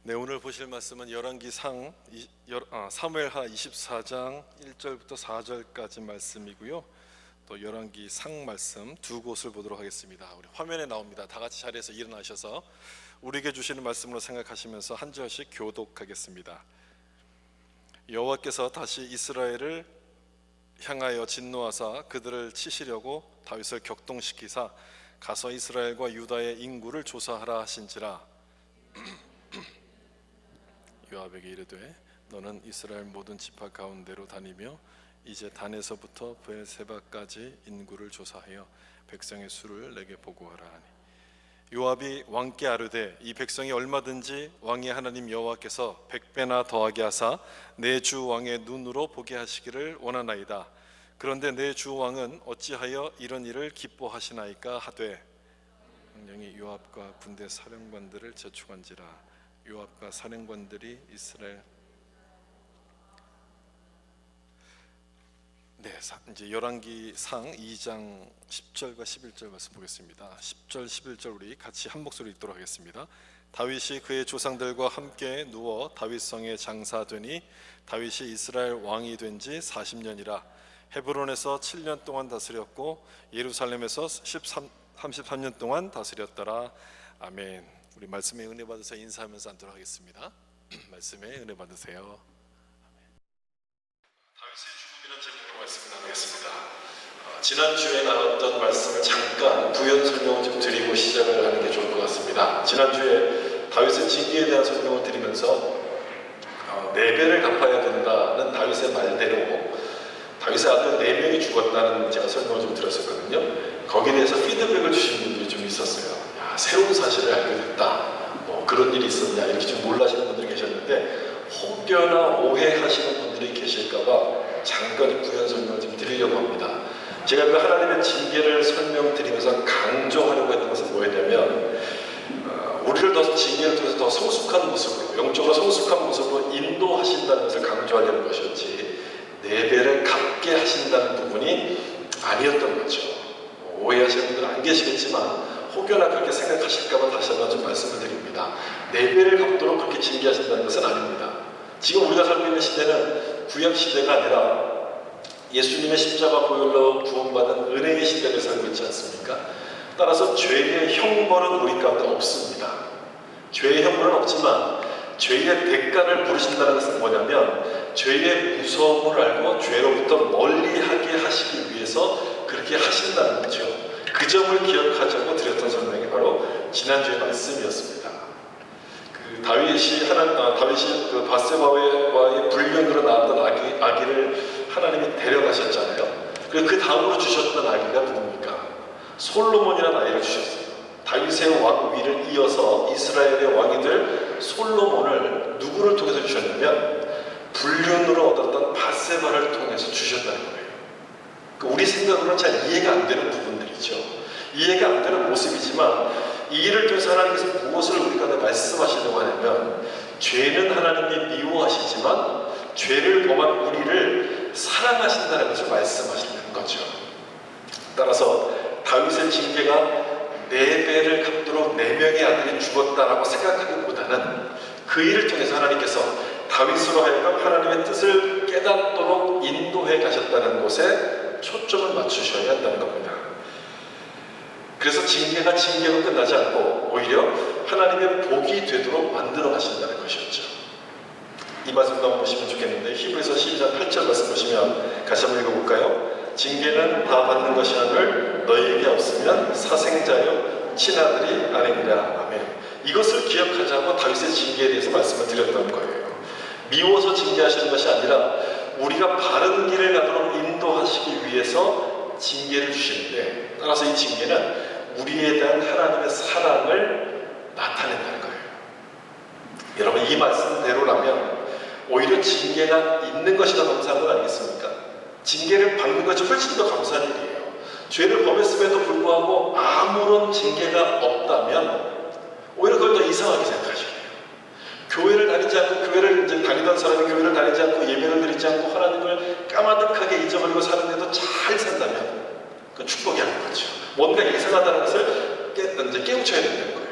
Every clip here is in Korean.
네, 오늘 보실 말씀은 열왕기상 사무엘하 24장 1절부터 4절까지 말씀이고요. 또 열왕기상 말씀 두 곳을 보도록 하겠습니다. 우리 화면에 나옵니다. 다 같이 자리에서 일어나셔서 우리에게 주시는 말씀으로 생각하시면서 한 절씩 교독하겠습니다. 여호와께서 다시 이스라엘을 향하여 진노하사 그들을 치시려고 다윗을 격동시키사 가서 이스라엘과 유다의 인구를 조사하라 하신지라. 요압에게 이르되 너는 이스라엘 모든 지파 가운데로 다니며 이제 단에서부터 브엘세바까지 인구를 조사하여 백성의 수를 내게 보고하라 하니, 요압이 왕께 아뢰되 이 백성이 얼마든지 왕의 하나님 여호와께서 100배나 더하게 하사 내 주 왕의 눈으로 보게 하시기를 원하나이다. 그런데 내 주 왕은 어찌하여 이런 일을 기뻐하시나이까 하되, 왕령이 요압과 군대 사령관들을 재촉한지라. 요압과 사령관들이 이스라엘 이제 열왕기상 2장 10절과 11절 말씀 보겠습니다. 10절 11절 우리 같이 한 목소리 읽도록 하겠습니다. 다윗이 그의 조상들과 함께 누워 다윗성에 장사되니 다윗이 이스라엘 왕이 된 지 40년이라. 헤브론에서 7년 동안 다스렸고 예루살렘에서 33년 동안 다스렸더라. 아멘. 우리 말씀에 은혜 받으서 인사하면서 앉도록 하겠습니다. 말씀에 은혜 받으세요. 다윗의 죽음이라는 제목으로 말씀을 나누겠습니다. 지난주에 나눴던 말씀을 잠깐 부연 설명을 좀 드리고 시작을 하는 게 좋을 것 같습니다. 지난주에 다윗의 징계에 대한 설명을 드리면서 4배를 갚아야 된다는 다윗의 말대로 다윗의 아들 4명이 죽었다는 제가 설명을 좀 드렸었거든요. 거기에 대해서 피드백을 주신 분들이 좀 있었어요. 새로운 사실을 알게 됐다, 그런 일이 있었냐, 이렇게 좀 놀라시는 분들이 계셨는데 혹여나 오해하시는 분들이 계실까봐 잠깐 부연 설명을 좀 드리려고 합니다. 제가 그 하나님의 징계를 설명드리면서 강조하려고 했던 것은 뭐였냐면, 우리를 더 징계를 통해서 더 성숙한 모습으로, 영적으로 성숙한 모습으로 인도하신다는 것을 강조하려는 것이었지 4배를 갚게 하신다는 부분이 아니었던 거죠. 오해하시는 분들은 안 계시겠지만 혹여나 그렇게 생각하실까봐 다시 한번 좀 말씀을 드립니다. 4배를 갚도록 그렇게 징계하신다는 것은 아닙니다. 지금 우리가 살고 있는 시대는 구약 시대가 아니라 예수님의 십자가 보혈로 구원받은 은혜의 시대를 살고 있지 않습니까? 따라서 죄의 형벌은 우리 가운데 없습니다. 죄의 형벌은 없지만 죄의 대가를 부르신다는 것은 뭐냐면, 죄의 무서움을 알고 죄로부터 멀리하게 하시기 위해서 그렇게 하신다는 거죠. 그 점을 기억하자고 드렸던 설명이 바로 지난주의 말씀이었습니다. 다윗이 그 바세바와의 불륜으로 낳았던 아기를 하나님이 데려가셨잖아요. 그리고 그 다음으로 주셨던 아기가 누굽니까? 솔로몬이라는 아이를 주셨어요. 다윗의 왕 위를 이어서 이스라엘의 왕이 될 솔로몬을 누구를 통해서 주셨냐면 불륜으로 얻었던 바세바를 통해서 주셨다는 거예요. 우리 생각으로는 잘 이해가 안 되는 부분들이죠. 이해가 안 되는 모습이지만 이 일을 통해서 하나님께서 무엇을 우리 가운데 말씀하시려고 하냐면, 죄는 하나님이 미워하시지만 죄를 범한 우리를 사랑하신다는 것을 말씀하시는 거죠. 따라서 다윗의 징계가 4배를 갚도록 4명의 아들이 죽었다라고 생각하기보다는 그 일을 통해서 하나님께서 다윗으로 하여금 하나님의 뜻을 깨닫도록 인도해 가셨다는 것에 초점을 맞추셔야 한다는 겁니다. 그래서 징계가 징계로 끝나지 않고 오히려 하나님의 복이 되도록 만들어 가신다는 것이었죠. 이 말씀도 한번 보시면 좋겠는데, 히브리서 12장 8절 말씀 보시면 같이 한번 읽어볼까요? 징계는 다 받는 것이 하늘 너희에게 없으면 사생자여 친아들이 아니니라. 아멘. 이것을 기억하자고 다윗의 징계에 대해서 말씀을 드렸던 거예요. 미워서 징계하시는 것이 아니라 우리가 바른 길을 가도록 인도하시기 위해서 징계를 주시는데, 따라서 이 징계는 우리에 대한 하나님의 사랑을 나타낸다는 거예요. 여러분, 이 말씀대로라면 오히려 징계가 있는 것이 더 감사한 건 아니겠습니까? 징계를 받는 것이 훨씬 더 감사한 일이에요. 죄를 범했음에도 불구하고 아무런 징계가 없다면 오히려 그걸 더 이상하게 생각하시게 돼요. 교회를 다니지 않고, 교회를 이제 다니던 사람이 교회를 다니지 않고 예배를 드리지 않고 하나님을 까마득하게 잊어버리고 사는데도 잘 산다면 그건 축복이 아닌 거죠. 뭔가 이상하다는 것을 깨우쳐야 된다는 거예요.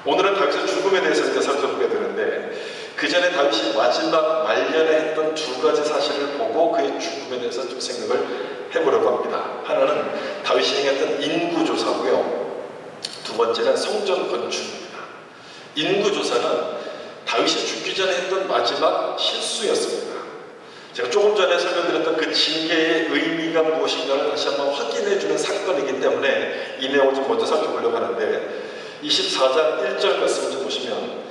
오늘은 다윗의 죽음에 죽음에 대해서 이제 살펴보게 되는데, 그 전에 다윗이 마지막 말년에 했던 두 가지 사실을 보고 그의 죽음에 대해서 좀 생각을 해보려고 합니다. 하나는 다윗이 행했던 인구조사고요. 두 번째는 성전 건축입니다. 인구조사는 다윗이 죽기 전에 했던 마지막 실수였습니다. 제가 조금 전에 설명드렸던 그 징계의 의미가 무엇인가를 다시 한번 확인해주는 사건이기 때문에 이 내용을 좀 먼저 살펴보려고 하는데, 24장 1절 말씀을 좀 보시면,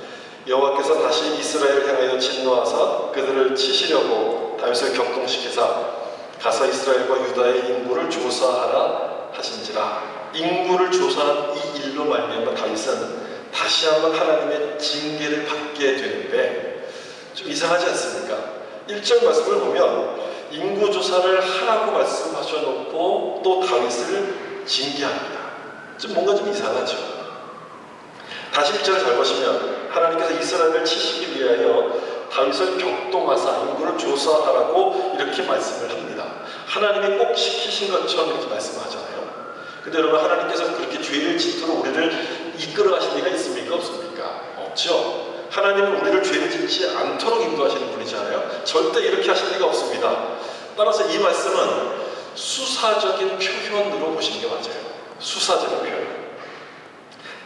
여호와께서 다시 이스라엘을 향하여 진노하사 그들을 치시려고 다윗을 격동시키사 가서 이스라엘과 유다의 인구를 조사하라 하신지라. 인구를 조사한 이 일로 말미암아 다윗은 다시 한번 하나님의 징계를 받게 되는데, 좀 이상하지 않습니까? 1절 말씀을 보면 인구조사를 하라고 말씀하셔놓고 또 다윗을 징계합니다. 좀 뭔가 좀 이상하죠. 다시 1절을 잘 보시면 하나님께서 이스라엘을 치시기 위하여 다윗을 격동하사 인구를 조사하라고 이렇게 말씀을 합니다. 하나님이 꼭 시키신 것처럼 이렇게 말씀하잖아요. 근데 여러분, 하나님께서 그렇게 죄를 짓도록 우리를 이끌어 가신 리가 있습니까? 없습니까? 없죠. 하나님은 우리를 죄를 짓지 않도록 인도하시는 분이잖아요. 절대 이렇게 하실 리가 없습니다. 따라서 이 말씀은 수사적인 표현으로 보시는 게 맞아요. 수사적인 표현.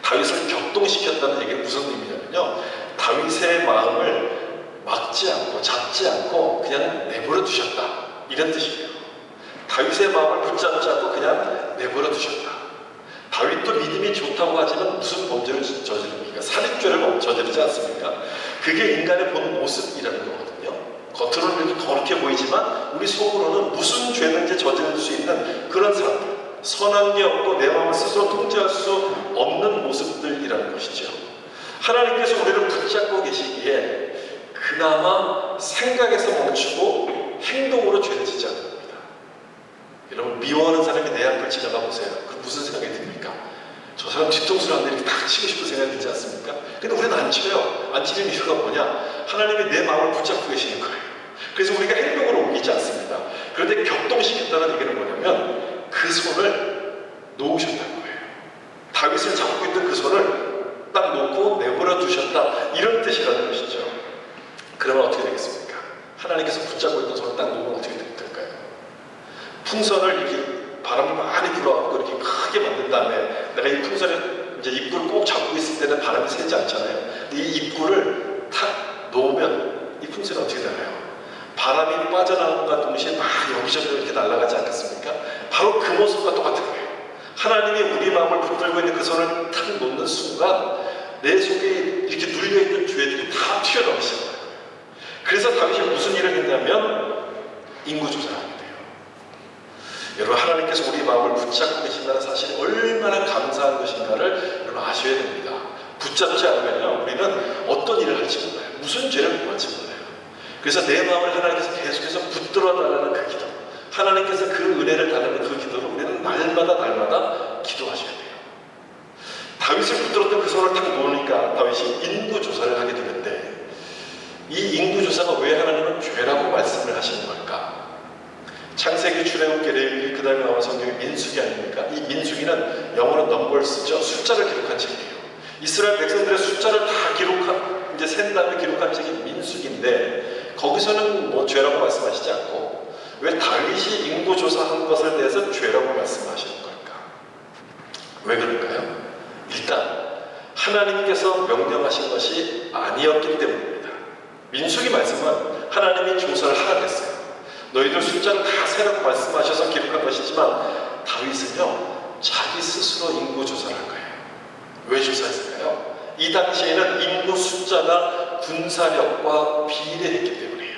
다윗을 격동시켰다는 얘기는 무슨 의미냐면요, 다윗의 마음을 막지 않고 잡지 않고 그냥 내버려 두셨다, 이런 뜻이에요. 다윗의 마음을 붙잡지 않고 그냥 내버려 두셨다. 다윗도 믿음이 좋다고 하지만 무슨 범죄를 저지릅니까? 살인죄를 저지르지 않습니까? 그게 인간의 본 모습이라는 거거든요. 겉으로는 이렇게 거룩해 보이지만 우리 속으로는 무슨 죄든지 저지를 수 있는 그런 사람들, 선한 게 없고 내 마음을 스스로 통제할 수 없는 모습들이라는 것이죠. 하나님께서 우리를 붙잡고 계시기에 그나마 생각에서 멈추고 행동으로 죄를 짓지 않는 겁니다. 여러분, 미워하는 사람이 내 앞을 지나가 보세요. 그럼 무슨 생각이 듭니까? 저 사람 뒤통수를 한 대 이렇게 탁 치고 싶은 생각이 들지 않습니까? 근데 우리는 안 쳐요. 안 치는 이유가 뭐냐? 하나님이 내 마음을 붙잡고 계시는 거예요. 그래서 우리가 행동으로 옮기지 않습니다. 그런데 격동시켰다는 얘기는 뭐냐면 그 손을 놓으셨다는 거예요. 다윗을 잡고 있던 그 손을 딱 놓고 내버려 두셨다, 이런 뜻이라는 것이죠. 그러면 어떻게 되겠습니까? 하나님께서 붙잡고 있던 손을 딱 놓으면 어떻게 될까요? 풍선을 이렇게 바람이 많이 불어가고 이렇게 크게 만든 다음에 내가 이 풍선을 이제 입구를 꼭 잡고 있을 때는 바람이 새지 않잖아요. 이 입구를 탁 놓으면 이 풍선이 어떻게 되나요? 바람이 빠져나오는과 동시에 막 여기저기로 이렇게 날아가지 않겠습니까? 바로 그 모습과 똑같은 거예요. 하나님이 우리 마음을 붙들고 있는 그 손을 탁 놓는 순간 내 속에 이렇게 눌려있는 죄들이 다 튀어나오시는 거예요. 그래서 다윗이 무슨 일을 했냐면 인구조사를 하게 돼요. 여러분, 하나님께서 우리 마음을 붙잡고 계신다는 사실이 얼마나 감사한 것인가를 여러분 아셔야 됩니다. 붙잡지 않으면요, 우리는 어떤 일을 할지 몰라요. 무슨 죄를 범할지 몰라요. 그래서 내 마음을 하나님께서 계속해서 붙들어 달라는 그 기도, 하나님께서 그 은혜를 달라는 그 기도를 우리는 날마다 기도하셔야 돼요. 다윗을 붙들었던 그 손을 딱 놓으니까 다윗이 인구조사를 하게 되는데, 이 인구조사가 왜 하나님은 죄라고 말씀을 하시는 걸까? 창세기, 출애굽기, 레위기, 그 다음에 나온 성경이 민수기 아닙니까? 이 민수기는 영어로 넘버스죠. 숫자를 기록한 책이에요. 이스라엘 백성들의 숫자를 다 기록한, 이제 센 다음에 기록한 책이 민수기인데, 거기서는 뭐 죄라고 말씀하시지 않고 왜 다윗이 인구조사한 것에 대해서 죄라고 말씀하시는 걸까? 왜 그럴까요? 일단 하나님께서 명령하신 것이 아니었기 때문입니다. 민수기 말씀은 하나님이 조사를 하라 그랬어요. 너희들 숫자를 다 세라고 말씀하셔서 기록한 것이지만 다윗은요, 자기 스스로 인구 조사를 한 거예요. 왜 조사했을까요? 이 당시에는 인구 숫자가 군사력과 비례했기 때문이에요.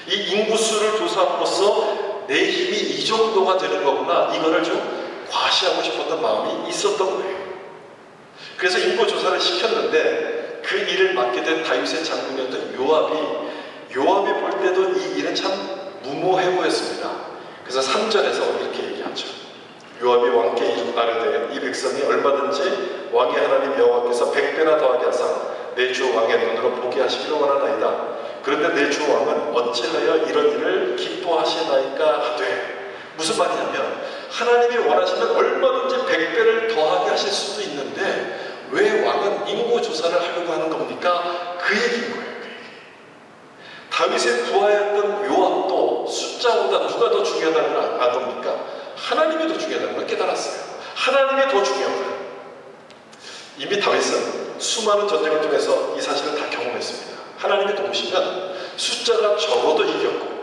이 인구수를 조사함으로써 내 힘이 이 정도가 되는 거구나, 이거를 좀 과시하고 싶었던 마음이 있었던 거예요. 그래서 인구 조사를 시켰는데 그 일을 맡게 된 다윗의 장군이었던 요압이 볼 때도 이 일은 참 무모해 보였습니다. 그래서 3절에서 이렇게 얘기하죠. 요압이 왕께 이르되 이 백성이 얼마든지 왕의 하나님 여호와께서 100배나 더하게 하사 내 주 왕의 눈으로 보게 하시기를 원하나이다. 그런데 내 주 왕은 어찌하여 이런 일을 기뻐하시나이까 하되, 무슨 말이냐면 하나님이 원하시면 얼마든지 100배를 더하게 하실 수도 있는데 왜 왕은 인구조사를 하려고 하는 그 얘기인 거예요. 그 얘기. 다윗의 부하였던 요압도 숫자보다 누가 더 중요하다는 걸 아겁니까? 하나님이 더 중요하다는 걸 깨달았어요. 하나님이 더 중요하다. 이미 다윗은 수많은 전쟁을 통해서 이 사실을 다 경험했습니다. 하나님이 도우시면 숫자가 적어도 이겼고,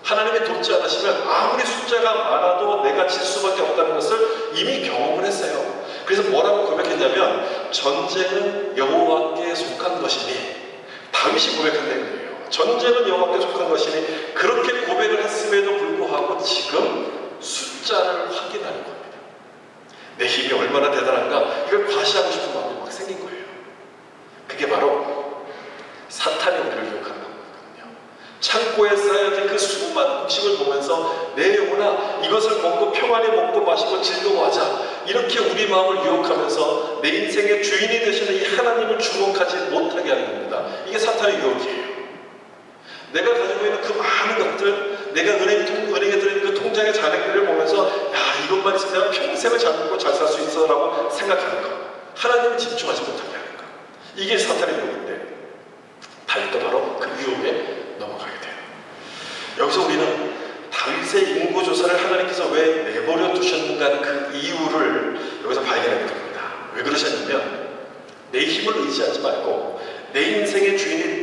하나님이 돕지 않으시면 아무리 숫자가 많아도 내가 질 수밖에 없다는 것을 이미 경험을 했어요. 그래서 뭐라고 고백했냐면, 전쟁은 여호와께 속한 것이니, 다윗이 고백한 내용이에요. 전쟁은 여호와께 속한 것이니, 그렇게 고백을 했음에도 불구하고 지금 숫자를 확인하는 겁니다. 내 힘이 얼마나 대단한가, 이걸 과시하고 싶은 마음이 막 생긴 거예요. 그게 바로 사탄이 우리를 유혹하는 거거든요. 창고에 쌓여진 그 수많은 곡식을 보면서 내 영혼아, 이것을 먹고 평안히 먹고 마시고 즐거워하자, 이렇게 우리 마음을 유혹하면서 내 인생의 주인이 되시는 이 하나님을 주목하지 못하게 하는 겁니다. 이게 사탄의 유혹이에요. 내가 가지고 있는 그 많은 것들, 내가 은행에 들어있는 그 통장의 잔액들을 보면서 야, 이것만 있으면 내가 평생을 잘 먹고 잘 살 수 있어 라고 생각하는 것, 하나님을 집중하지 못하게 하는 것, 이게 사탄의 유혹인데, 다윗도 바로 그 유혹에 넘어가게 돼요. 여기서 우리는 다윗의 인구조사를 하나님께서 왜 내버려 두셨는가 하는 그 이유를 여기서 발견하게 됩니다. 왜 그러셨냐면, 내 힘을 의지하지 말고 내 인생의 주인이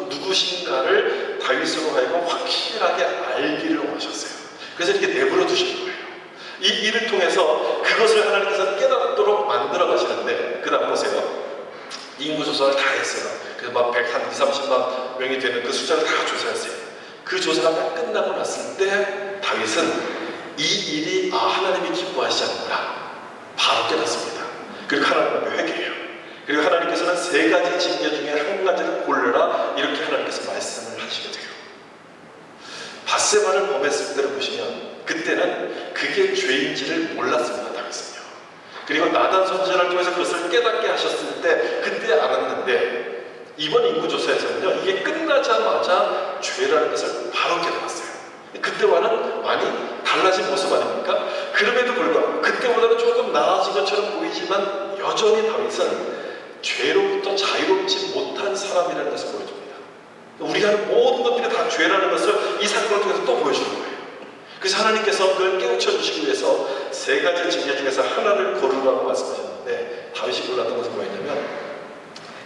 누구신가를 다윗으로 하여금 확실하게 알기를 원하셨어요. 그래서 이렇게 내버려 두신 거예요. 이 일을 통해서 그것을 하나님께서 깨닫도록 만들어 가시는데, 그 다음 보세요. 인구조사를 다 했어요. 그래서 막 130만 명이 되는 그 숫자를 다 조사했어요. 그 조사가 다 끝나고 났을 때 다윗은 이 일이 하나님이 기뻐하시지 않는구나 바로 깨닫습니다. 그리고 하나님 앞에 회개해요. 그리고 하나님께서는 세 가지 징계 중에 한 가지를 골라라, 이렇게 하나님께서 말씀을 하시게 돼요. 밧세바를 범했을 때를 보시면 그때는 그게 죄인지를 몰랐습니다. 다윗은요. 그리고 나단 선지자를 통해서 그것을 깨닫게 하셨을 때 그때 알았는데, 이번 인구조사에서는요, 이게 끝나자마자 죄라는 것을 바로 깨달았어요. 그때와는 많이 달라진 모습 아닙니까? 그럼에도 불구하고 그때보다는 조금 나아진 것처럼 보이지만 여전히 다윗은 죄로부터 자유롭지 못한 사람이라는 것을 보여줍니다. 우리가 하는 모든 것들이 다 죄라는 것을 이 사건을 통해서 또 보여주는 거예요. 그래서 하나님께서 그걸 깨우쳐 주시기 위해서 세 가지 징계 중에서 하나를 고르라고 말씀하셨는데, 다윗이 골랐던 것은 뭐였냐면,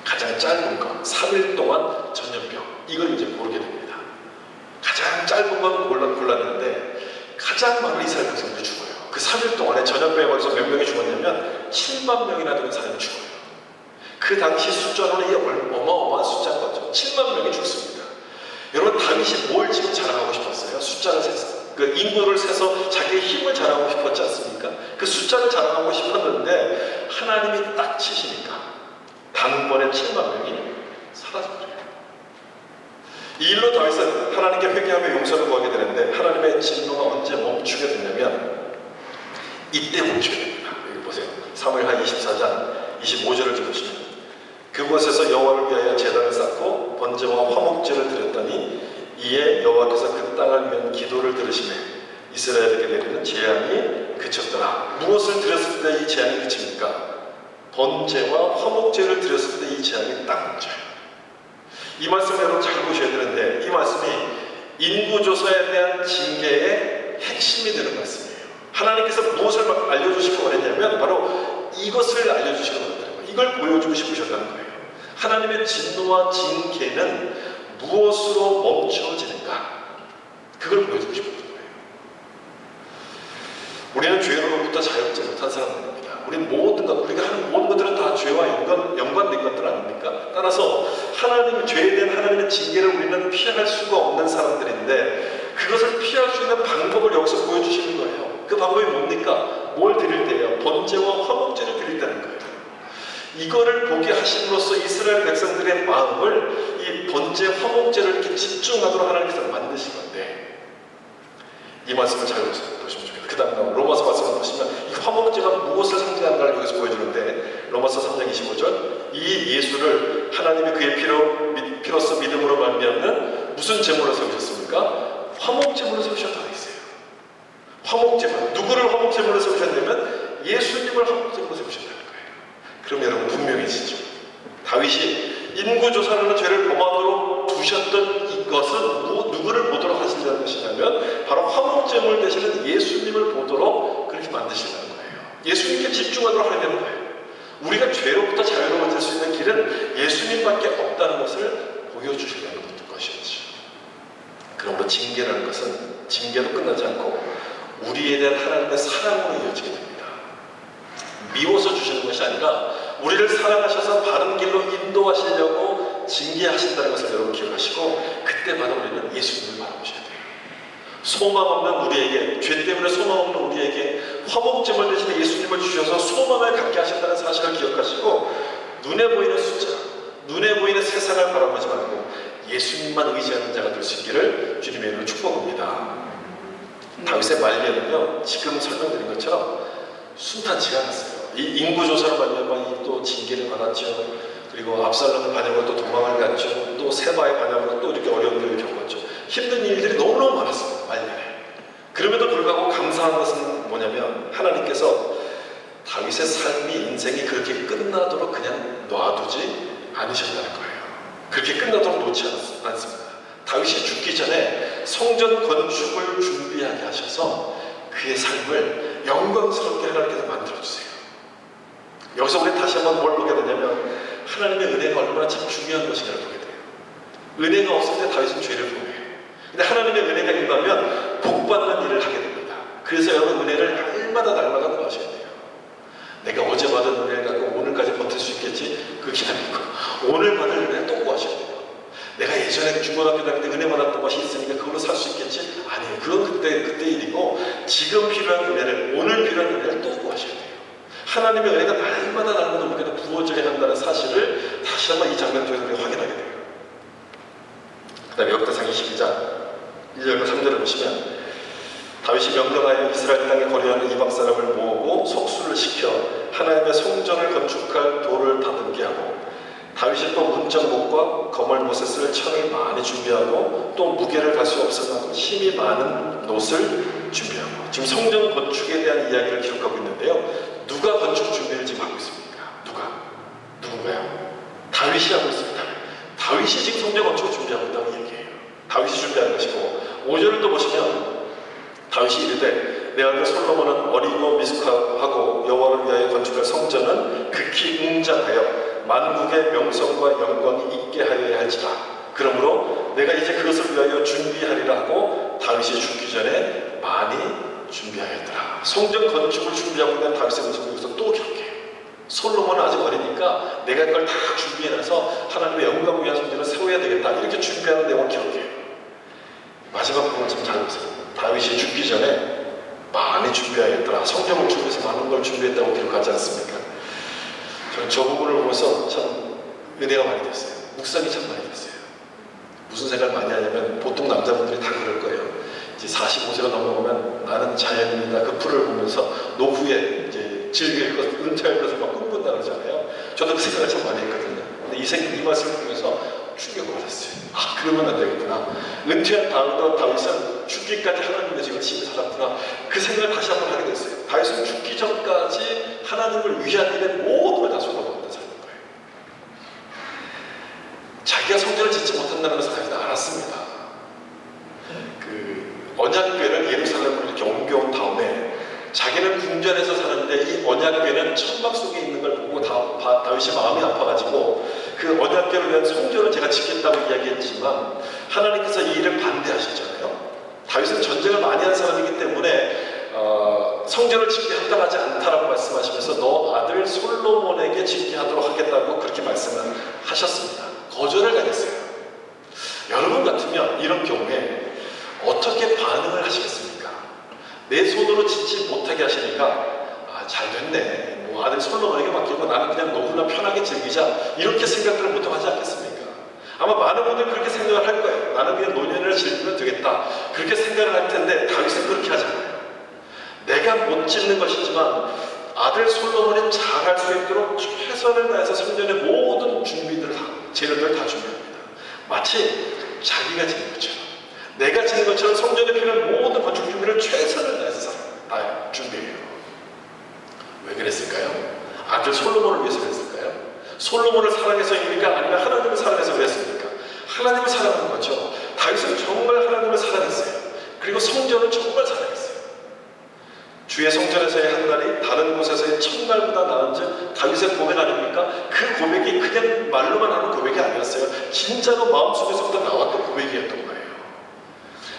가장 짧은 것, 3일 동안 전염병, 이걸 이제 고르게 됩니다. 가장 짧은 건 골랐는데 가장 많은 이스라엘 백성들이 죽어요. 그 3일 동안에 전염병에 걸려서 몇 명이 죽었냐면 7만 명이나 되는 사람이 죽어요. 그 당시 숫자로는 이게 어마어마한 숫자인 거죠. 7만 명이 죽습니다. 여러분, 다윗이 뭘 지금 자랑하고 싶었어요? 숫자를 세서, 그 인구를 세서 자기의 힘을 자랑하고 싶었지 않습니까? 그 숫자를 자랑하고 싶었는데 하나님이 딱 치시니까 단번에 7만 명이 사라져버려요. 이 일로 다윗은 하나님께 회개하며 용서를 구하게 되는데, 하나님의 진노가 언제 멈추게 되냐면 이때 멈추게 됩니다. 여기 보세요. 사무엘하 24장 25절을 좀 보시면, 그곳에서 여호와를 위하여 제단을 쌓고 번제와 화목제를 드렸더니 이에 여호와께서 그 땅을 위한 기도를 들으시매 이스라엘에게 내리는 재앙이 그쳤더라. 무엇을 드렸을 때 이 재앙이 그칩니까? 번제와 화목제를 드렸을 때 이 재앙이 딱 멈춰요. 이 말씀을 여러분 잘 보셔야 되는데, 이 말씀이 인구조사에 대한 징계의 핵심이 되는 말씀이에요. 하나님께서 무엇을 알려주시고 원했냐면 바로 이것을 알려주시고 원했다는 거예요. 이걸 보여주고 싶으셨다는 거예요. 하나님의 진노와 징계는 무엇으로 멈춰지는가, 그걸 보여주고 싶었던 거예요. 우리는 죄로부터 자유롭지 못한 사람들입니다. 우리는 모든 것, 우리가 하는 모든 것들은 다 죄와 연관된 것들 아닙니까? 따라서 하나님의 죄에 대한 하나님의 징계를 우리는 피할 수가 없는 사람들인데, 그것을 피할 수 있는 방법을 여기서 보여주시는 거예요. 그 방법이 뭡니까? 뭘 드릴 때예요? 번제와 화목제를 드릴 때는 거예요. 이거를 보게 하심으로써 이스라엘 백성들의 마음을 이 번제 화목제를 이렇게 집중하도록 하나님께서 만드신 건데, 이 말씀을 잘 보시면 좋겠어요. 그 다음 로마서 말씀을 보시면 이 화목제가 무엇을 상징하는가를 여기서 보여주는데, 로마서 3장 25절, 이 예수를 하나님이 그의 피로써 믿음으로 말미암는 무슨 제물로 세우셨습니까? 화목제물로 세우셨다고 있어요. 화목제물, 누구를 화목제물로 세우셨냐면 예수님을 화목제물로 세우셨다는 거예요. 그럼 여러분 분명해지죠. 다윗이 인구조사라는 죄를 범하도록 두셨던 이것은 누구를 보도록 하시려는 것이냐면 바로 화목제물 되시는 예수님을 보도록 그렇게 만드시려는 거예요. 예수님께 집중하도록 하려는 거예요. 우리가 죄로부터 자유로워질 수 있는 길은 예수님밖에 없다는 것을 보여주시려는 것이었죠. 그러므로 징계라는 것은 징계도 끝나지 않고 우리에 대한 하나님의 사랑으로 이어지게 됩니다. 미워서 주시는 것이 아니라 우리를 사랑하셔서 바른 길로 인도하시려고 징계하신다는 것을 여러분 기억하시고 그때마다 우리는 예수님을 바라보셔야 돼요. 소망 없는 우리에게, 죄 때문에 소망 없는 우리에게 화목제물 대신에 예수님을 주셔서 소망을 갖게 하신다는 사실을 기억하시고 눈에 보이는 숫자, 눈에 보이는 세상을 바라보지 말고 예수님만 의지하는 자가 될 수 있기를 주님의 이름으로 축복합니다. 다윗의 말년은요, 지금 설명드린 것처럼 순탄치가 않았어요. 이 인구조사로 말미암아 또 징계를 받았죠. 그리고 압살롬의 반역으로 또 도망을 갔죠. 또 세바의 반역으로 또 이렇게 어려운 일을 겪었죠. 힘든 일들이 너무너무 많았습니다. 말년에. 그럼에도 불구하고 감사한 것은 뭐냐면 하나님께서 다윗의 삶이 인생이 그렇게 끝나도록 그냥 놔두지 않으셨다는 거예요. 그렇게 끝나도록 놓지 않습니다. 다윗이 죽기 전에 성전 건축을 준비하게 하셔서 그의 삶을 영광스럽게 하나님께서 만들어주세요. 여기서 우리 다시 한번 뭘 보게 되냐면 하나님의 은혜가 얼마나 참 중요한 것인가를 보게 돼요. 은혜가 없을 때 다윗은 죄를 범해요. 근데 하나님의 은혜가 임하면 복받는 일을 하게 됩니다. 그래서 여러분 은혜를 날마다 구하셔야 돼요. 내가 어제 받은 은혜를 갖고 오늘까지 버틸 수 있겠지? 그 기다리고 오늘 받을 은혜를 또 구하셔야 돼요. 내가 예전에 중고등학교 다닐 때 은혜 받았던 것이 있으니까 그걸로 살 수 있겠지? 아니에요. 그건 그때 일이고 지금 필요한 은혜를, 오늘 필요한 은혜를 또 구하셔야 돼요. 하나님의 은혜가 날마다 우리에게 부어져야 한다는 사실을 다시 한번 이 장면 통해서 우리가 확인하게 돼요. 그 다음에 역대상 22장 1절과 3절을 보시면 다윗이 명령하여 이스라엘 땅에 거류하는 이방 사람을 모으고 속수를 시켜 하나님의 성전을 건축할 돌을 다듬게 하고 다윗이 또 문정복과 거멀모셋을 천을 많이 준비하고 또 무게를 갈 수 없을 만큼 힘이 많은 롯을 준비하고 지금 성전 건축에 대한 이야기를 기록하고 있는데요. 누가 건축 준비를 지금 하고 있습니까? 누군가요? 다윗이 하고 있습니다. 다윗이 지금 성전 건축을 준비하고 있다고 얘기해요. 다윗이 준비하는 것이고 5절을 또 보시면 다윗이 이르되 내 아들 솔로몬은 어리고 미숙하고 여호와를 위하여 건축할 성전은 극히 웅장하여 만국의 명성과 영광이 있게 하여야 할지라. 그러므로 내가 이제 그것을 위하여 준비하리라 하고 다윗이 죽기 전에 많이 준비하였더라. 성전 건축을 준비하고 있는 다윗의 모습을 여기서 또 기록해요. 솔로몬은 아직 어리니까 내가 그걸 다 준비해놔서 하나님의 영광을 위한 성전을 세워야 되겠다. 이렇게 준비하는 내용을 기록해요. 마지막 부분을 좀 잘 보세요. 다윗이 죽기 전에 많이 준비하였더라. 성경을 준비해서 많은 걸 준비했다고 기록하지 않습니까? 저는 저 부분을 보면서 참 은혜가 많이 됐어요. 묵상이 참 많이 됐어요. 무슨 생각을 많이 하냐면 보통 남자분들이 다 그럴 거예요. 이제 45세가 넘어오면 나는 자연인이다. 그 풀을 보면서 노후에 이제 즐길 것, 은퇴할 것을 막 꿈꾼다 그러잖아요. 저도 그 생각을 참 많이 했거든요. 근데 이 말씀을 보면서 충격을 받았어요. 아, 그러면 안 되겠구나. 은퇴한 다윗은 죽기까지 하나님의 지금 열심히 살았구나. 그 생각을 다시 한번 하게 됐어요. 다윗은 죽기 전까지 하나님을 위한 일에 모든 걸 다 쏟아붓는 사람인 거예요. 자기가 성전을 짓지 못한다는 것을 다윗은 알았습니다. 그 언약궤를 예루살렘으로 이렇게 옮겨온 다음에 자기는 궁전에서 사는데 이 언약궤는 천막 속에 있는 걸 보고 다윗이 마음이 아파가지고 그 언약궤를 위한 성전을 제가 짓겠다고 이야기했지만 하나님께서 이 일을 반대하시잖아요. 다윗은 전쟁을 많이 한 사람이기 때문에 성전을 짓게 합당하지 않다라고 말씀하시면서 너 아들 솔로몬에게 짓게 하도록 하겠다고 그렇게 말씀을 하셨습니다. 거절을 당했어요. 여러분 같으면 이런 경우에 어떻게 반응을 하시겠습니까? 내 손으로 짓지 못하게 하시니까 아, 잘 됐네. 뭐 아들 솔로몬에게 맡기고 나는 그냥 너무나 편하게 즐기자. 이렇게 생각들을 보통 하지 않겠습니까? 아마 많은 분들이 그렇게 생각을 할 거예요. 나는 그냥 노년을 즐기면 되겠다. 그렇게 생각을 할 텐데 다윗은 그렇게 하지 않아요. 내가 못 짓는 것이지만 아들 솔로몬이 잘할 수 있도록 최선을 다해서 성전의 모든 준비들을 재료들을 다 준비합니다. 마치 자기가 짓는 것처럼 내가 짓는 것처럼 성전에 필요한 모든 건축 준비를 최선을 다해서 다 준비해요. 왜 그랬을까요? 아들 솔로몬을 위해서 그랬을까요? 솔로몬을 사랑해서입니까? 아니면 하나님을 사랑해서 그랬습니까? 하나님을 사랑한 거죠. 다윗은 정말 하나님을 사랑했어요. 그리고 성전을 정말 사랑했어요. 주의 성전에서의 한 날이 다른 곳에서의 첫날보다 나은즉 다윗의 고백 아닙니까? 그 고백이 그냥 말로만 하는 고백이 아니었어요. 진짜로 마음속에서부터 나왔던 고백이었던 거예요.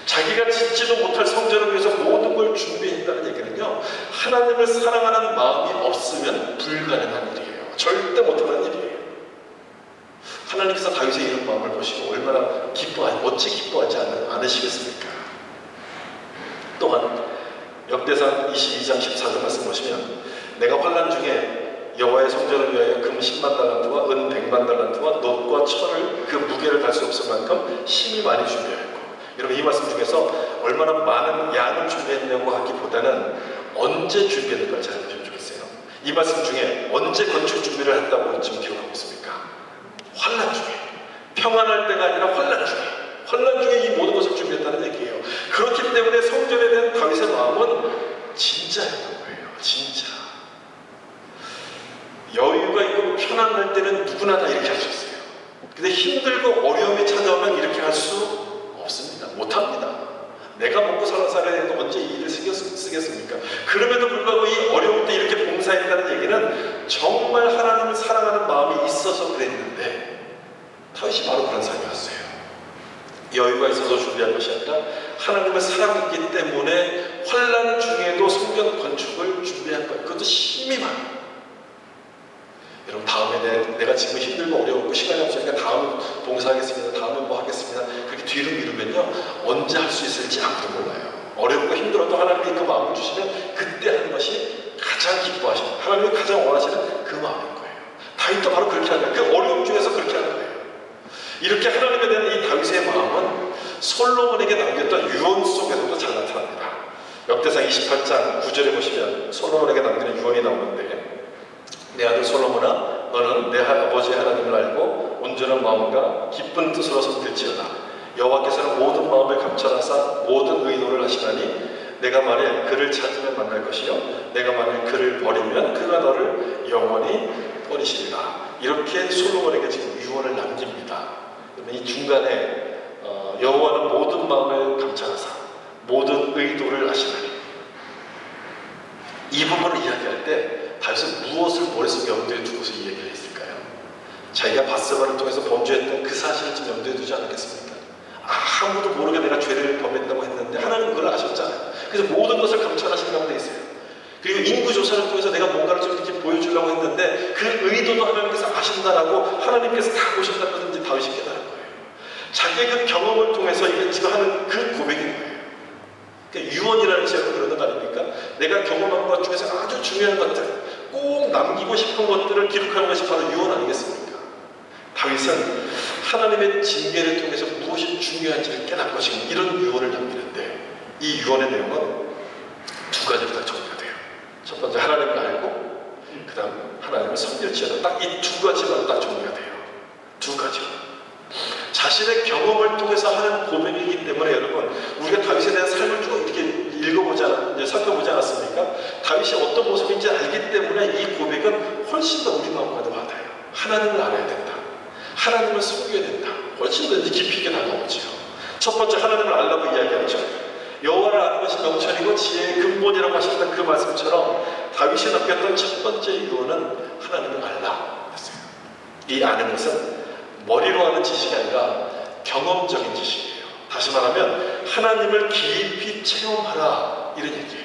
자기가 짓지도 못할 성전을 위해서 모든 걸 준비했다는 얘기는요, 하나님을 사랑하는 마음이 없으면 불가능한 일이에요. 절대 못하는 일이에요. 하나님께서 다윗의 이런 마음을 보시고 얼마나 어찌 기뻐하지 않으시겠습니까? 또한 역대상 22장 14절 말씀 보시면 내가 환난 중에 여호와의 성전을 위하여 금 10만 달란트와 은 100만 달란트와 놋과 철을 그 무게를 달 수 없을 만큼 심히 많이 준비하였고, 여러분 이 말씀 중에서 얼마나 많은 양을 준비했냐고 하기보다는 언제 준비했는가 잘 보시면 좋겠어요. 이 말씀 중에 언제 건축 준비를 했다고 지금 기록하고 있습니까? 환난 중에, 평안할 때가 아니라 환난 중에 이 모든 것을 준비했다는 얘기예요. 그렇기 때문에 성전에 대한 다윗의 마음은 진짜였던 거예요. 진짜. 여유가 있고 편안할 때는 누구나 다 이렇게 할 수 있어요. 근데 힘들고 어려움이 찾아오면 이렇게 할 수 없습니다. 못합니다. 내가 먹고 살아야 해도 언제 이 일을 쓰겠습니까? 그럼에도 불구하고 이 어려울 때 이렇게 봉사했다는 얘기는 정말 하나님을 사랑하는 마음이 있어서 그랬는데, 다윗이 바로 그런 사람이었어요. 여유가 있어서 준비한 것이 아니라 하나님을 사랑했기 때문에 환난 중에도 성전 건축을 준비한 거예요. 그것도 심히 많아요. 여러분 다음에 내가 지금 힘들고 어려웠고 시간이 없으니까 다음 봉사하겠습니다. 다음에 뭐 하겠습니다. 그렇게 뒤로 미루면요, 언제 할 수 있을지 아무도 몰라요. 어렵고 힘들어도 하나님이 그 마음을 주시면 그때 하는 것이 가장 기뻐하시는, 하나님이 가장 원하시는 그 마음인 거예요. 다윗도 바로 그렇게 하는 거예요. 그 어려움 중에서 그렇게 하는 거예요. 이렇게 하나님에 대한 이 다윗의 마음은 솔로몬에게 남겼던 유언 속에서도 잘 나타납니다. 역대상 28장 9절에 보시면 솔로몬에게 남기는 유언이 나오는데, 내 아들 솔로몬아, 너는 내 아버지 하나님을 알고 온전한 마음과 기쁜 뜻으로 섬길지어다. 여호와께서는 모든 마음을 감찰하사 모든 의도를 하시나니 내가 만일 그를 찾으면 만날 것이요 내가 만일 그를 버리면 그가 너를 영원히 버리시리라. 이렇게 솔로몬에게 지금 유언을 남깁니다. 그러면 이 중간에 여호와는 모든 마음을 감찰하사 모든 의도를 아시나니, 이 부분을 이야기할 때 다윗은 무엇을 머릿속 염두에 두고서 이 얘기를 했을까요? 자기가 바세바를 통해서 범죄했던 그 사실을 좀 염두에 두지 않았겠습니까? 아무도 모르게 내가 죄를 범했다고 했는데 하나님은 그걸 아셨잖아요. 그래서 모든 것을 감찰하시는 가운데 있어요. 그리고 인구조사를 통해서 내가 뭔가를 좀 이렇게 보여주려고 했는데 그 의도도 하나님께서 아신다라고 하나님께서 다 보셨다는 것을 이제 다윗이 깨달은 거예요. 자기의 그 경험을 통해서 이게 지금 하는 그 고백인 거예요. 그러니까 유언이라는 것이 그런 것 아닙니까? 내가 경험한 것 중에서 아주 중요한 것들, 꼭 남기고 싶은 것들을 기록하는 것이 바로 유언 아니겠습니까? 다윗은 하나님의 징계를 통해서 무엇이 중요한지를 깨닫고 지금 이런 유언을 남기는데, 이 유언의 내용은 두 가지로 다 정리가 돼요. 첫 번째 하나님을 알고, 그 다음 하나님을 섬길지어다. 딱 이 두 가지만 딱 정리가 돼요. 두 가지로. 자신의 경험을 통해서 하는 고백이기 때문에 여러분, 우리가 다윗에 대한 삶을 쭉 이렇게 살펴보지 않았습니까? 다윗이 어떤 모습인지 알기 때문에 이 고백은 훨씬 더 우리 마음과도 와닿아요. 하나님을 알아야 된다. 하나님을 섬겨야 된다. 훨씬 더 깊이 있게 다가오죠. 첫 번째 하나님을 알라고 이야기하죠. 여호와를 아는 것이 명철이고 지혜의 근본이라고 하셨던 그 말씀처럼 다윗이 남겼던 첫 번째 유언은 하나님을 알라 였어요. 이 아는 것은 머리로 하는 지식이 아니라 경험적인 지식이에요. 다시 말하면 하나님을 깊이 체험하라, 이런 얘기예요.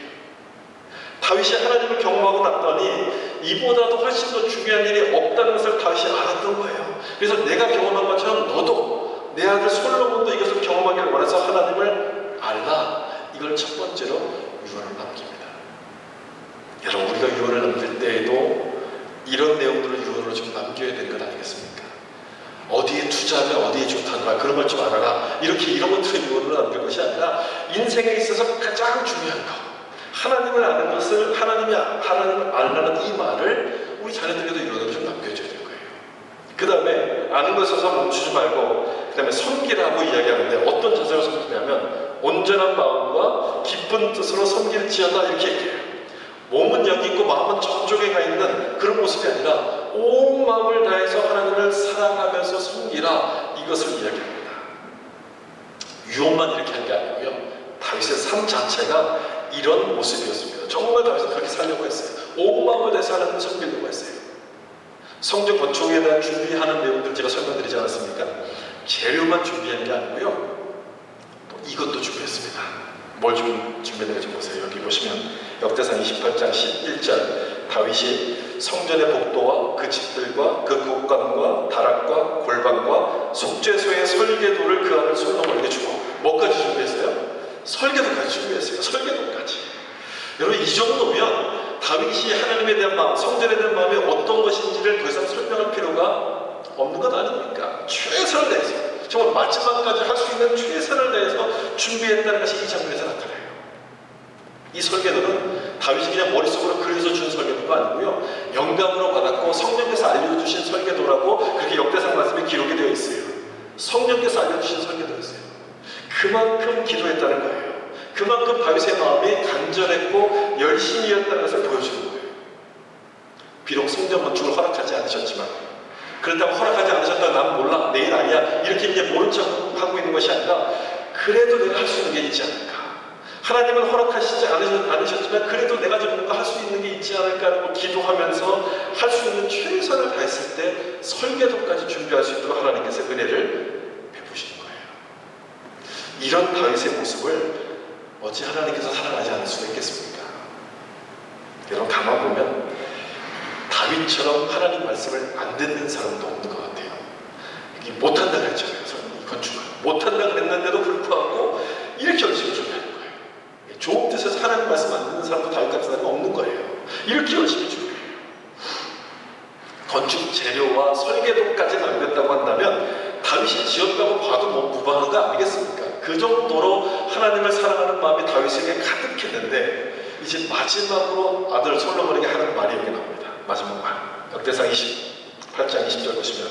다윗이 하나님을 경험하고 났더니 이보다도 훨씬 더 중요한 일이 없다는 것을 다윗이 알았던 거예요. 그래서 내가 경험한 것처럼 너도, 내 아들 솔로몬도 이것을 경험하기를 원해서 하나님을 알라, 이걸 첫 번째로 유언을 남깁니다. 여러분, 우리가 유언을 남길 때에도 이런 내용들을 유언으로 좀 남겨야 되는 것 아니겠습니까? 어디에 투자하면 어디에 좋다더라, 그런 걸 좀 알아라, 이런 것들을 유언으로 남길 것이 아니라 인생에 있어서 가장 중요한 것, 하나님을 아는 것을, 하나님을 알라는 이 말을 우리 자녀들에게도 유언으로 좀 남겨줘야 될 거예요. 그 다음에 아는 것에서 멈추지 말고 그 다음에 섬기라고 이야기하는데, 어떤 자세로 섬기냐면 온전한 마음과 기쁜 뜻으로 섬길지어다, 이렇게 얘기해요. 몸은 여기 있고 마음은 저쪽에 가 있는 그런 모습이 아니라 온 마음을 다해서 하나님을 사랑하면서 섬기라, 이것을 이야기합니다. 유언만 이렇게 한 게 아니고요, 다윗의 삶 자체가 이런 모습이었습니다. 정말 다윗은 그렇게 살려고 했어요. 온 마음을 다해서 하나님을 섬기려고 했어요. 성전 건축에 대한 준비하는 내용들 제가 설명드리지 않았습니까? 재료만 준비한 게 아니고요, 또 이것도 준비했습니다. 뭘 준비했는지 좀 보세요. 여기 보시면 역대상 28장 11절, 다윗이 성전의 복도와 그 집들과 그 곡간과 다락과 골방과 속죄소의 설계도를 그 아들 솔로몬에게 주고, 뭐까지 준비했어요? 설계도까지 준비했어요. 설계도까지. 여러분, 이 정도면 다윗이 하나님에 대한 마음, 성전에 대한 마음이 어떤 것인지를 더 이상 설명할 필요가 없는 것 아닙니까? 최선을 다해서, 정말 마지막까지 할 수 있는 최선을 다해서 준비했다는 것이 이 장면에서 나타나요. 이 설계도는 다윗이 그냥 머릿속으로 그려서 준 설계도가 아니고요, 영감으로 받았고 성령께서 알려주신 설계도라고 그렇게 역대상 말씀에 기록이 되어 있어요. 성령께서 알려주신 설계도였어요. 그만큼 기도했다는 거예요. 그만큼 다윗의 마음이 간절했고 열심이었다는 것을 보여주는 거예요. 비록 성전 건축을 허락하지 않으셨지만, 그렇다고 허락하지 않으셨다고 난 몰라, 내일 아니야, 이렇게 이제 모른 척 하고 있는 것이 아니라, 그래도 내가 할 수 있는 게 있지 않을까, 하나님은 허락하시지 않으셨지만 그래도 내가 좀 뭔가 할 수 있는 게 있지 않을까 하고 기도하면서 할 수 있는 최선을 다했을 때 설계도까지 준비할 수 있도록 하나님께서 은혜를 베푸시는 거예요. 이런 다윗의 모습을 어찌 하나님께서 사랑하지 않을 수가 있겠습니까? 여러분, 가만 보면 다윗처럼 하나님 말씀을 안 듣는 사람도 없는 것 같아요. 못한다 그랬잖아요. 이 건축을 못한다 그랬는데도 불구하고 이렇게 열심히 준비하는 거예요. 좋은 뜻에서 하나님 말씀 안 듣는 사람도 다윗 같은 사람이 없는 거예요. 이렇게 열심히 준비해요. 건축 재료와 설계도까지 남겼다고 한다면 다윗이 지었다고 봐도 뭐 무방한 거 아니겠습니까? 그 정도로 하나님을 사랑하는 마음이 다윗에게 가득했는데, 이제 마지막으로 아들 솔로몬에게 하는 말이 여기 나옵니다. 마지막 말, 역대상 28장 20절 보시면,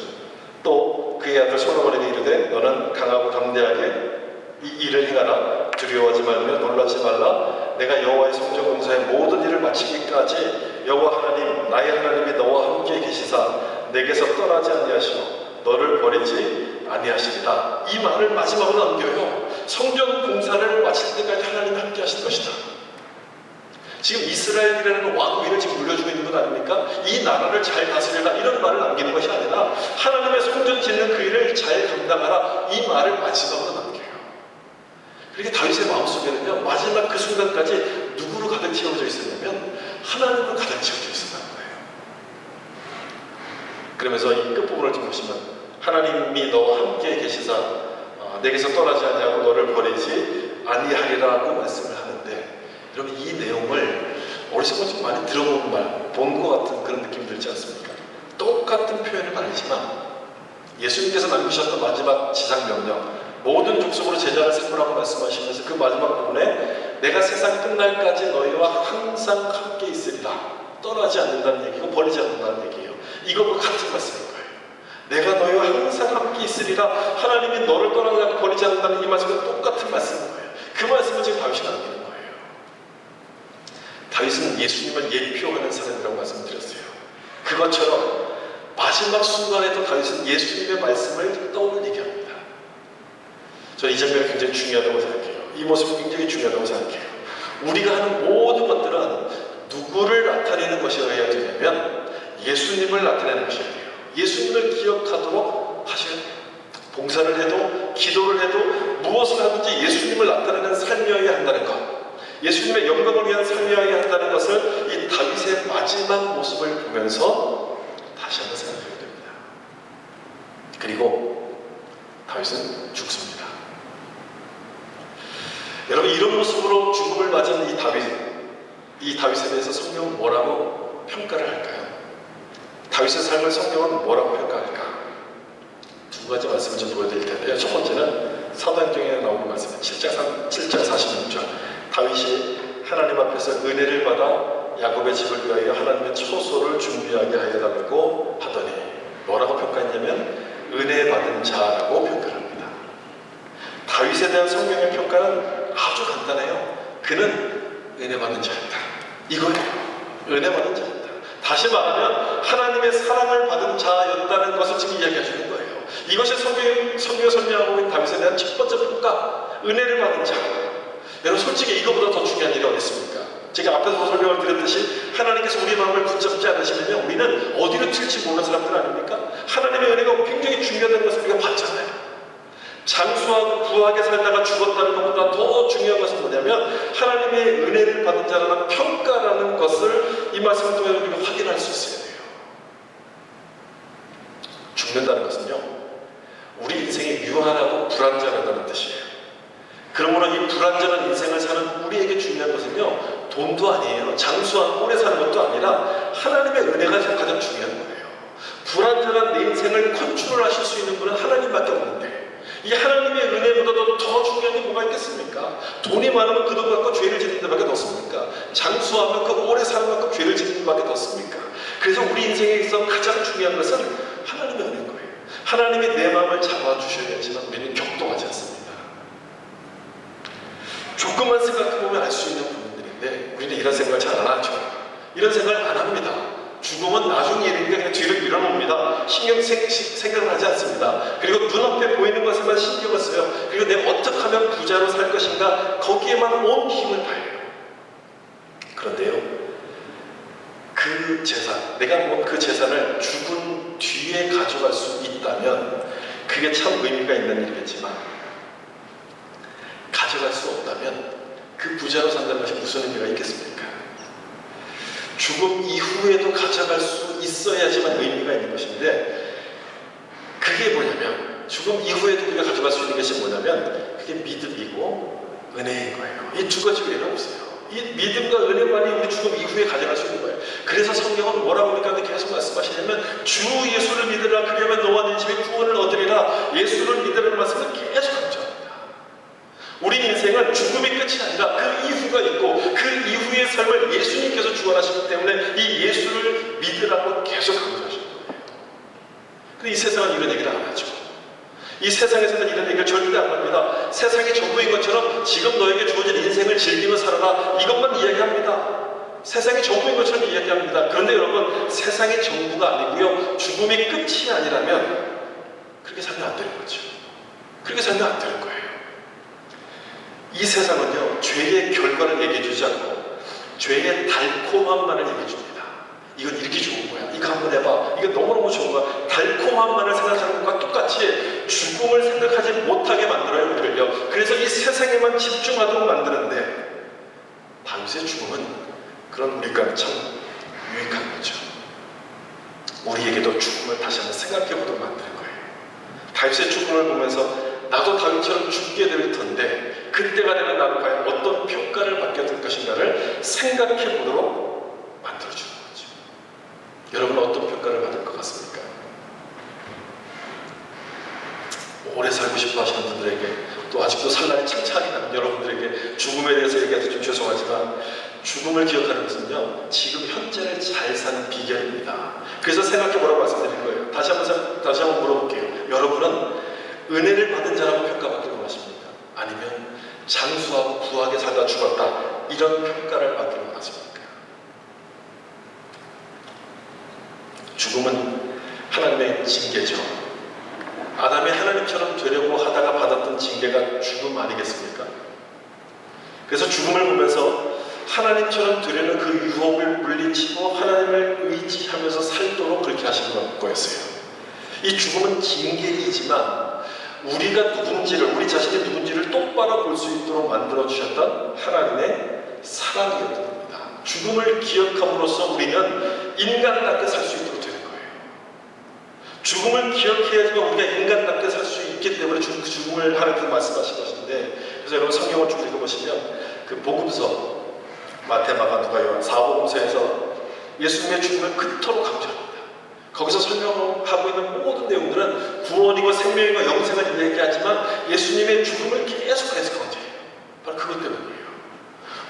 또 그의 아들 솔로몬에게 이르되 너는 강하고 담대하게 이 일을 행하라. 두려워하지 말며 놀라지 말라. 내가 여호와의 성전 공사의 모든 일을 마치기까지 여호와 하나님 나의 하나님이 너와 함께 계시사 내게서 떠나지 아니하시고 너를 버리지 아니하시리라. 이 말을 마지막으로 남겨요. 성전 공사를 마칠 때까지 하나님이 함께 하실 것이다. 지금 이스라엘이라는 왕 위를 지금 물려주고 있는 것 아닙니까? 이 나라를 잘 다스려라, 이런 말을 남기는 것이 아니라 하나님의 성전 짓는 그 일을 잘 감당하라, 이 말을 마지막으로 남겨요. 그렇게 다윗의 마음속에는요, 마지막 그 순간까지 누구로 가득 채워져 있었냐면 하나님으로 가득 채워져 있었다는 거예요. 그러면서 이 끝부분을 좀 보시면, 하나님이 너와 함께 계시사 내게서 떠나지 아니하고 너를 버리지 아니하리라고 말씀을 하는데, 여러분, 이 내용을 어리석은 좀 많이 들어본 말, 본 것 같은 그런 느낌이 들지 않습니까? 똑같은 표현은 아니지만 예수님께서 남기셨던 마지막 지상 명령, 모든 족속으로 제자를 삼으라고 말씀하시면서 그 마지막 부분에 내가 세상 끝날까지 너희와 항상 함께 있으리라, 떠나지 않는다는 얘기고 버리지 않는다는 얘기예요. 이것과 같은 말씀인 거예요. 내가 너희와 항상 함께 있으리라, 하나님이 너를 떠나지 않고 버리지 않는다는 이 말씀은 똑같은 말씀인 거예요. 그 말씀을 지금 다윗이 남기는 거예요. 다윗은 예수님을 예표하는 사람이라고 말씀드렸어요. 그것처럼 마지막 순간에도 다윗은 예수님의 말씀을 떠올리게 합니다. 저는 이 장면이 굉장히 중요하다고 생각해요. 이 모습이 굉장히 중요하다고 생각해요. 우리가 하는 모든 것들은 누구를 나타내는 것이어야 되냐면 예수님을 나타내는 것이어야 돼요. 예수님을 기억하도록 하셔야 돼요. 봉사를 해도 기도를 해도 무엇을 하든지 예수님을 나타내는 삶이어야 한다는 것, 예수님의 영광을 위한 삶이어야 한다는 것을 이 다윗의 마지막 모습을 보면서 다시 한번 생각해야 됩니다. 그리고 다윗은 죽습니다. 여러분, 이런 모습으로 죽음을 맞은 이 다윗에 대해서 성경은 뭐라고 평가를 할까요? 다윗의 삶을 성경은 뭐라고 평가할까? 두 가지 말씀을 좀 보여드릴 텐데요. 첫 번째는 사도행전에 나오는 말씀은 7장 46절, 다윗이 하나님 앞에서 은혜를 받아 야곱의 집을 위하여 하나님의 처소를 준비하게 하여 달라고 하더니 뭐라고 평가했냐면 은혜 받은 자라고 평가를 합니다. 다윗에 대한 성경의 평가는 아주 간단해요. 그는 은혜 받은 자였다, 이거예요. 은혜 받은 자였다. 다시 말하면 하나님의 사랑을 받은 자였다는 것을 지금 이야기해 주는 거예요. 이것이 성경에 설명하고 있는 다윗에 대한 첫 번째 평가, 은혜를 받은 자. 여러분 솔직히 이거보다 더 중요한 일이 어디 있습니까? 제가 앞에서 설명을 드렸듯이 하나님께서 우리 마음을 붙잡지 않으시면 우리는 어디로 튈지 모르는 사람들 아닙니까? 하나님의 은혜가 굉장히 중요하다는 것을 우리가 봤잖아요. 장수하고 부하게 살다가 죽었다는 것보다 더 중요한 것은 뭐냐면 하나님의 은혜를 받은 자라는 평가라는 것을 이 말씀을 통해 우리가 확인할 수 있어야 돼요. 죽는다는 것은요, 우리 인생이 유한하고 불완전하다는 뜻이에요. 그러므로 이 불완전한 인생을 사는 우리에게 중요한 것은요, 돈도 아니에요. 장수하고 오래 사는 것도 아니라 하나님의 은혜가 가장 중요한 거예요. 불완전한 내 인생을 컨트롤하실 수 있는 분은 하나님밖에 없는데 이 하나님의 은혜보다도 더 중요한 게 뭐가 있겠습니까? 돈이 많으면 그 돈 갖고 죄를 짓는 데밖에 없습니까? 장수하면 그 오래 사는 만큼 죄를 짓는 데밖에 없습니까? 그래서 우리 인생에 있어 가장 중요한 것은 하나님의 은혜인 거예요. 하나님이 내 마음을 잡아주셔야지만 우리는 격동하지 않습니다. 조금만 생각해보면 알 수 있는 부분들인데 우리는 이런 생각을 잘 안 하죠. 이런 생각을 안 합니다. 죽음은 나중 일이니까 그냥 뒤로 밀어놓습니다. 생각을 하지 않습니다. 그리고 눈앞에 보이는 것에만 신경을 써요. 그리고 내가 어떻게 하면 부자로 살 것인가 거기에만 온 힘을 다해요. 그런데요, 그 재산, 내가 모은 그 재산을 죽은 뒤에 가져갈 수 있다면 그게 참 의미가 있는 일이겠지만 가져갈 수 없다면 그 부자로 산다는 것이 무슨 의미가 있겠습니까? 죽음 이후에도 가져갈 수 있어야지만 의미가 있는 것인데 그게 뭐냐면 죽음 이후에도 우리가 가져갈 수 있는 것이 뭐냐면 그게 믿음이고 은혜인 거예요. 이 두 가지 외에는 없어요. 이 믿음과 은혜만이 우리 죽음 이후에 가져갈 수 있는 거예요. 그래서 성경은 뭐라고 우리 가운데 계속 말씀하시냐면 주 예수를 믿으라 그러면 너와 네 집에 구원을 얻으리라. 예수를 믿으라는 말씀을 계속 강조합니다. 우리 인생은 죽음의 끝이 아니라 그 이후가 있고 그 이후의 삶을 예수님께서 주관하시기 때문에 이 예수를 믿으라고 계속 강조하시는 거예요. 근데 이 세상은 이런 얘기를 안 하죠. 이 세상에서는 이런 얘기를 절대 안 합니다. 세상이 전부인 것처럼 지금 너에게 주어진 인생을 즐기며 살아라 이것만 이야기합니다. 세상이 전부인 것처럼 이야기합니다. 그런데 여러분 세상이 전부가 아니고요, 죽음이 끝이 아니라면 그렇게 살면 안 되는 거죠. 그렇게 살면 안 되는 거예요. 이 세상은요, 죄의 결과를 얘기해주지 않고 죄의 달콤함만을 얘기해줍니다. 이건 이렇게 좋은 거야. 이거 한번 해봐. 이거 너무너무 좋은 거야. 달콤함만을 생각하는 것과 똑같이 죽음을 생각하지 못하게 만들어요, 우리를요. 그래서 이 세상에만 집중하도록 만드는데 다윗의 죽음은 그런 우리가 참 유익한 거죠. 우리에게도 죽음을 다시 한번 생각해보도록 만드는 거예요. 다윗의 죽음을 보면서 나도 다윗처럼 죽게 될 텐데 그때가 되면 나는 과연 어떤 평가를 받게 될 것인가를 생각해 보도록 만들어주는 거죠. 여러분은 어떤 평가를 받을 것 같습니까? 오래 살고 싶어 하시는 분들에게 또 아직도 산란이 창창이 나는 여러분들에게 죽음에 대해서 얘기해서 좀 죄송하지만 죽음을 기억하는 것은요, 지금 현재를 잘 사는 비결입니다. 그래서 생각해 보라고 말씀드린 거예요. 다시 한번 물어볼게요. 여러분은 은혜를 받은 자라고 평가받기를 원하십니까? 아니면 장수하고 부하게 살다 죽었다 이런 평가를 받기를 원하십니까? 죽음은 하나님의 징계죠. 아담이 하나님처럼 되려고 하다가 받았던 징계가 죽음 아니겠습니까? 그래서 죽음을 보면서 하나님처럼 되려는 그 유혹을 물리치고 하나님을 의지하면서 살도록 그렇게 하신 거였어요. 이 죽음은 징계이지만 우리가 누군지를, 우리 자신이 누군지를 똑바로 볼 수 있도록 만들어주셨던 하나님의 사랑이었던 겁니다. 죽음을 기억함으로써 우리는 인간답게 살 수 있도록 되는 거예요. 죽음을 기억해야지만 우리가 인간답게 살 수 있기 때문에 죽음을 하나님께서 말씀하신 것인데, 그래서 여러분 성경을 쭉 읽어보시면 그 복음서 마태, 마가, 누가, 요한 4복음서에서 예수님의 죽음을 그토록 강조합니다. 거기서 설명하고 있는 모든 내용들은 구원이고 생명이고 영생을 얘기하지만 예수님의 죽음을 계속해서 강조해요. 바로 그것 때문이에요.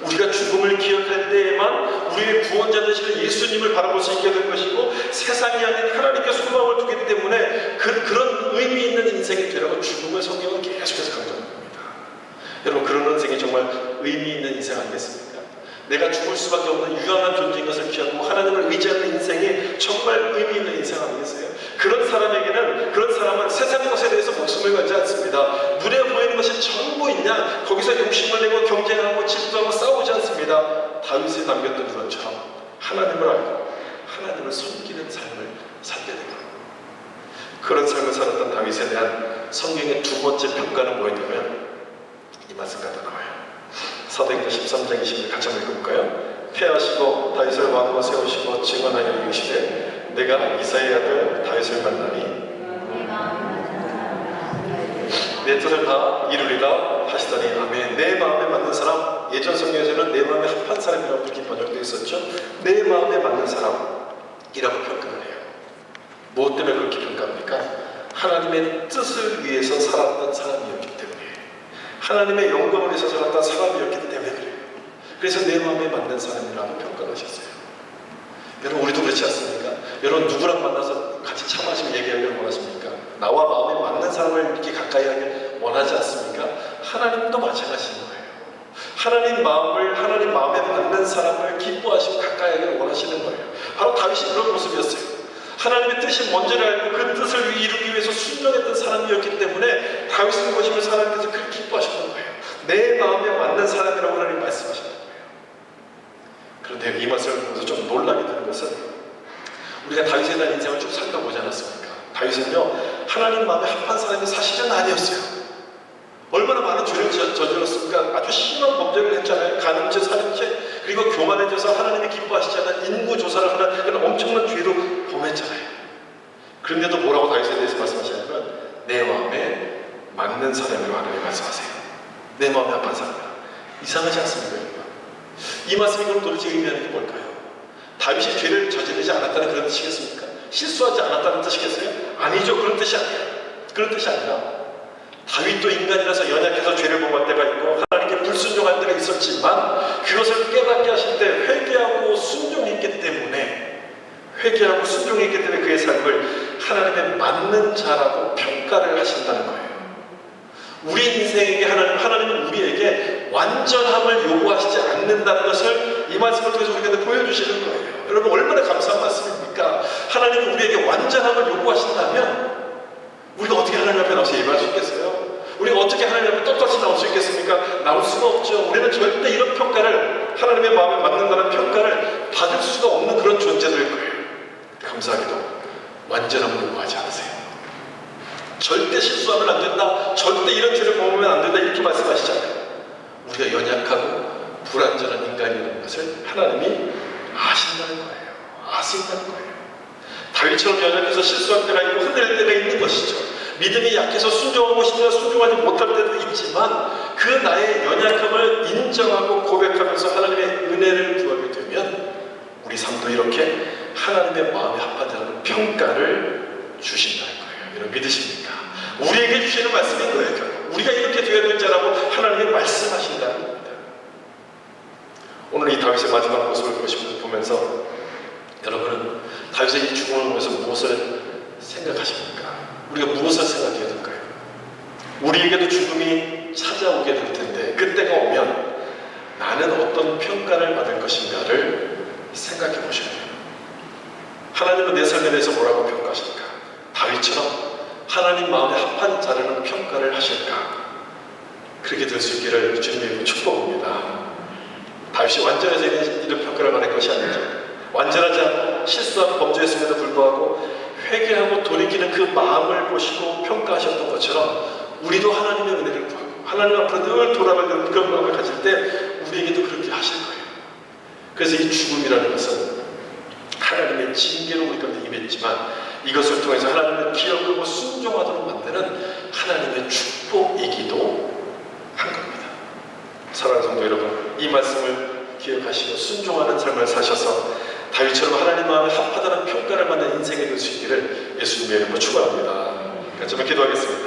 우리가 죽음을 기억할 때에만 우리의 구원자 되시는 예수님을 바라볼 수 있게 될 것이고 세상이 아닌 하나님께 소망을 두기 때문에 그런 의미 있는 인생이 되라고 죽음을 성경은 계속해서 강조하는 겁니다. 여러분 그런 인생이 정말 의미 있는 인생 아니겠습니까? 내가 죽을 수밖에 없는 유한한 존재인 것을 기하고 하나님을 의지하는 인생이 정말 의미 있는 인생 아니겠어요? 그런 사람에게는, 그런 사람은 세상 것에 대해서 목숨을 걸지 않습니다. 눈에 보이는 것이 전부있냐 거기서 욕심을 내고 경쟁하고 질투하고 싸우지 않습니다. 다윗에 남겼던 것처럼 하나님을 알고 하나님을 섬기는 삶을 살게 됩니다. 그런 삶을 살았던 다윗에 대한 성경의 두 번째 평가는 뭐였냐면 이 말씀 갖다 나와요. 사도행전 13장 20절 같이 한번 읽어볼까요? 패하시고 다윗을 왕으로 세우시고 증언하여 이르시되 내가 이사의 아들 다윗을 만나니 내 뜻을 다 이루리라 하시더니 아멘. 내 마음에 맞는 사람, 예전 성경에서는 내 마음에 합한 사람이라고 그렇게 번역되어 있었죠. 내 마음에 맞는 사람이라고 평가를 해요. 무엇 때문에 그렇게 평가합니까? 하나님의 뜻을 위해서 살았던 사람이었기 때문에, 하나님의 영광을 위해서 살았던 사람이었기 때문에 그래요. 그래서 내 마음에 맞는 사람이라고 평가를 하셨어요. 여러분, 우리도 그렇지 않습니까? 여러분, 누구랑 만나서 같이 차 마시고 얘기하기를 원하십니까? 나와 마음에 맞는 사람을 이렇게 가까이 하길 원하지 않습니까? 하나님도 마찬가지인 거예요. 하나님 마음에 맞는 사람을 기뻐하시고 가까이 하기를 원하시는 거예요. 바로 다윗이 그런 모습이었어요. 하나님의 뜻이 뭔지를 알고 그 뜻을 이루기 위해서 순종했던 사람이었기 때문에 다윗을 보시면서 하나님께서 그렇게 기뻐하셨던 거예요. 내 마음에 맞는 사람이라고 하나님 말씀하셨던 거예요. 그런데 이 말씀을 보면서 좀 놀라게 되는 것은, 우리가 다윗에 대한 인생을 쭉 살펴보지 않았습니까? 다윗은요, 하나님 마음에 합한 사람이 사실은 아니었어요. 얼마나 많은 죄를 저질렀습니까? 아주 심한 범죄를 했잖아요. 간음죄, 살인죄, 그리고 교만해져서 하나님이 기뻐하시지 않는 인구조사를 하는 그런 엄청난 죄도 범했잖아요. 그런데도 뭐라고 다윗에 대해서 말씀하시냐면 내 마음에 맞는 사람이라고 하나님 말씀하세요. 내 마음에 합한 사람이라. 이상하지 않습니까? 이 말씀이 그럼 도대체 의미하는 게 뭘까요? 다윗이 죄를 저지르지 않았다는 그런 뜻이겠습니까? 실수하지 않았다는 뜻이겠어요? 아니죠. 그런 뜻이 아니에요. 그런 뜻이 아니라 다윗도 인간이라서 연약해서 죄를 범할 때가 있고 하나님께 불순종할 때가 있었지만 그것을 깨닫게 하실 때 회개하고 순종했기 때문에 그의 삶을 하나님의 맞는 자라고 평가를 하신다는 거예요. 우리 인생에게 하나님은 우리에게 완전함을 요구하시지 않는다는 것을 이 말씀을 통해서 우리한테 보여주시는 거예요. 여러분, 얼마나 감사한 말씀입니까? 하나님이 우리에게 완전함을 요구하신다면 우리가 어떻게 하나님 앞에 나와서 예배할 수 있겠어요? 우리가 어떻게 하나님 앞에 똑같이 나올 수 있겠습니까? 나올 수가 없죠. 우리는 절대 이런 평가를, 하나님의 마음에 맞는다는 평가를 받을 수가 없는 그런 존재들일 거예요. 감사하게도 완전함을 요구하지 않으세요. 절대 실수하면 안 된다, 절대 이런 죄를 범하면 안 된다, 이렇게 말씀하시잖아요. 우리가 연약하고 불완전한 인간이라는 것을 하나님이 아신다는 거예요. 아신다는 거예요. 다윗처럼 연약해서 실수할 때가 있고 흔들릴 때가 있는 것이죠. 믿음이 약해서 순종하고 싶으나 순종하지 못할 때도 있지만 그 나의 연약함을 인정하고 고백하면서 하나님의 은혜를 구하게 되면 우리 삶도 이렇게 하나님의 마음에 합하다는 평가를 주신다는 거예요. 여러분, 믿으십니까? 우리에게 주시는 말씀인 거예요. 결국 우리가 이렇게 되어야 될 자라고 하나님이 말씀하신다는 겁니다. 오늘 이 다윗의 마지막 모습을 보면서 여러분은 다윗의 이 죽음을 보면서 무엇을 생각하십니까? 우리가 무엇을 생각해야 될까요? 우리에게도 죽음이 찾아오게 될 텐데 그때가 오면 나는 어떤 평가를 받을 것인가를 생각해 보셔야 돼요. 하나님은 내 삶에 대해서 뭐라고 평가하실까? 다윗처럼 하나님 마음에 합한 자라는 평가를 하실까? 그렇게 될 수 있기를 주님의 이름으로 축복합니다. 다윗이 완전해서 이런 평가를 받을 것이 아니죠. 완전하지 않고 실수한 범죄였음에도 불구하고 회개하고 돌이키는 그 마음을 보시고 평가하셨던 것처럼 우리도 하나님의 은혜를 구하고 하나님 앞으로 늘 돌아가는 그런 마음을 가질 때 우리에게도 그렇게 하실 거예요. 그래서 이 죽음이라는 것은 하나님의 징계로 우리 가운데 임했지만 이것을 통해서 하나님을 기억하고 순종하도록 만드는 하나님의 축복이기도 한 겁니다. 사랑하는 성도 여러분, 이 말씀을 기억하시고 순종하는 삶을 사셔서 다윗처럼 하나님 마음에 합하다는 평가를 받는 인생이 될 수 있기를 예수님의 이름으로 축원합니다. 같이 한번 기도하겠습니다.